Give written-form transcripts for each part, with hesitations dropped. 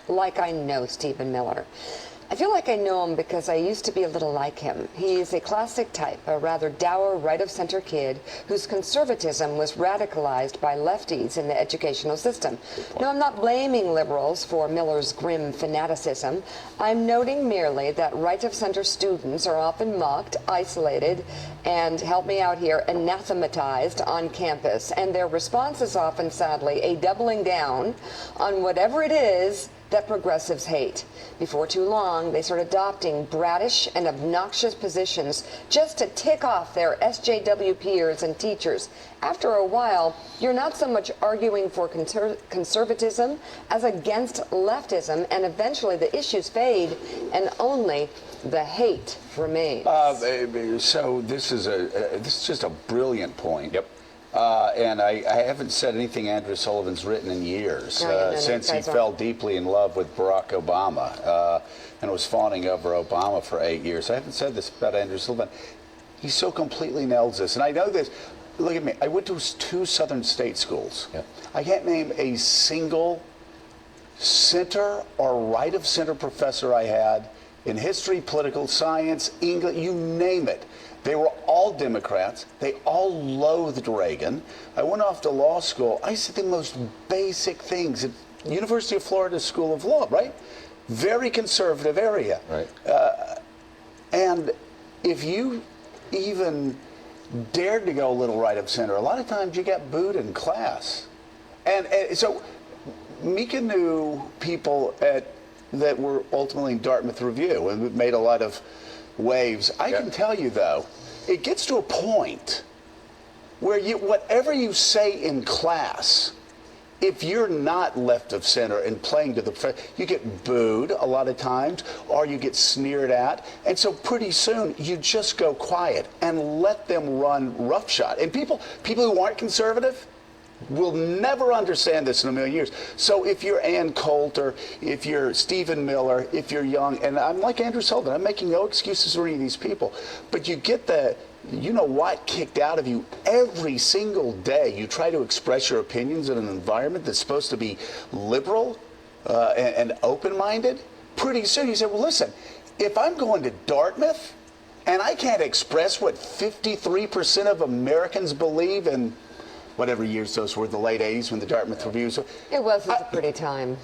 like I know Stephen Miller. I feel like I know him because I used to be a little like him. He's a classic type, a rather dour right-of-center kid whose conservatism was radicalized by lefties in the educational system. No, I'm not blaming liberals for Miller's grim fanaticism. I'm noting merely that right-of-center students are often mocked, isolated, and, help me out here, anathematized on campus. And their response is often, sadly, a doubling down on whatever it is that progressives hate. Before too long, they start adopting bratish and obnoxious positions just to tick off their SJW peers and teachers. After a while, you're not so much arguing for conservatism as against leftism, and eventually the issues fade and only the hate remains. So this is just a brilliant point. Yep. And I haven't said anything Andrew Sullivan's written in years, since he fell deeply in love with Barack Obama and was fawning over Obama for 8 years. I haven't said this about Andrew Sullivan. He so completely nails this. And I know this. Look at me. I went to 2 Southern state schools. Yep. I can't name a single center or right-of-center professor I had in history, political science, English, you name it. They were all Democrats. They all loathed Reagan. I went off to law school. I said the most basic things at University of Florida School of Law, right? Very conservative area. Right. And if you even dared to go a little right of center, a lot of times you got booed in class. And so Mika knew people that were ultimately in Dartmouth Review and made a lot of waves. I can tell you, though, it gets to a point where whatever you say in class, if you're not left of center and playing to the, you get booed a lot of times, or you get sneered at, and so pretty soon you just go quiet and let them run roughshod. And people who aren't conservative will never understand this in a million years. So if you're Ann Coulter, if you're Stephen Miller, if you're young, and I'm like Andrew Sullivan, I'm making no excuses for any of these people, but you get the, you know what, kicked out of you every single day. You try to express your opinions in an environment that's supposed to be liberal and open-minded. Pretty soon you say, well, listen, if I'm going to Dartmouth and I can't express what 53% of Americans believe in, whatever years those were, the late 80s when the Dartmouth Reviews. It was a pretty time.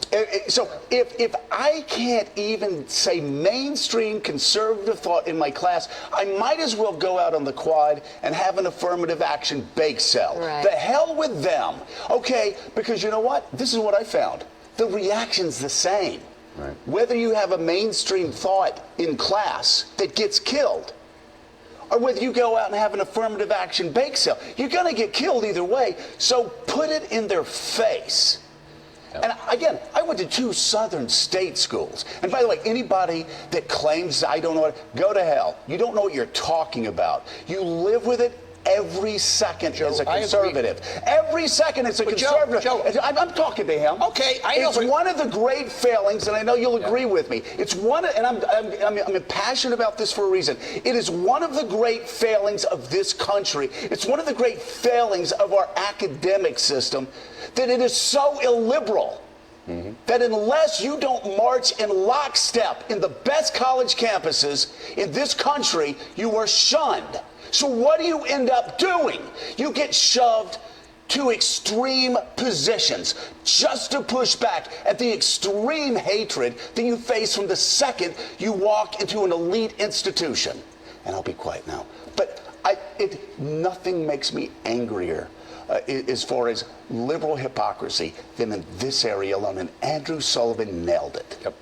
So if I can't even say mainstream conservative thought in my class, I might as well go out on the quad and have an affirmative action bake sale. Right. The hell with them. Okay, because you know what? This is what I found. The reaction's the same. Right. Whether you have a mainstream thought in class that gets killed, or whether you go out and have an affirmative action bake sale, you're going to get killed either way. So put it in their face. Yep. And again, I went to 2 Southern state schools. And by the way, anybody that claims I don't know what, go to hell. You don't know what you're talking about. You live with it every second, Joe, as a conservative. Every second as a conservative. Joe, I'm talking to him. Okay, I know. It's one of the great failings, and I know you'll agree with me. It's one, and I'm passionate about this for a reason. It is one of the great failings of this country. It's one of the great failings of our academic system that it is so illiberal. Mm-hmm. That unless you don't march in lockstep in the best college campuses in this country, you are shunned. So what do you end up doing? You get shoved to extreme positions just to push back at the extreme hatred that you face from the second you walk into an elite institution. And I'll be quiet now. But nothing makes me angrier as far as liberal hypocrisy than in this area alone. And Andrew Sullivan nailed it. Yep.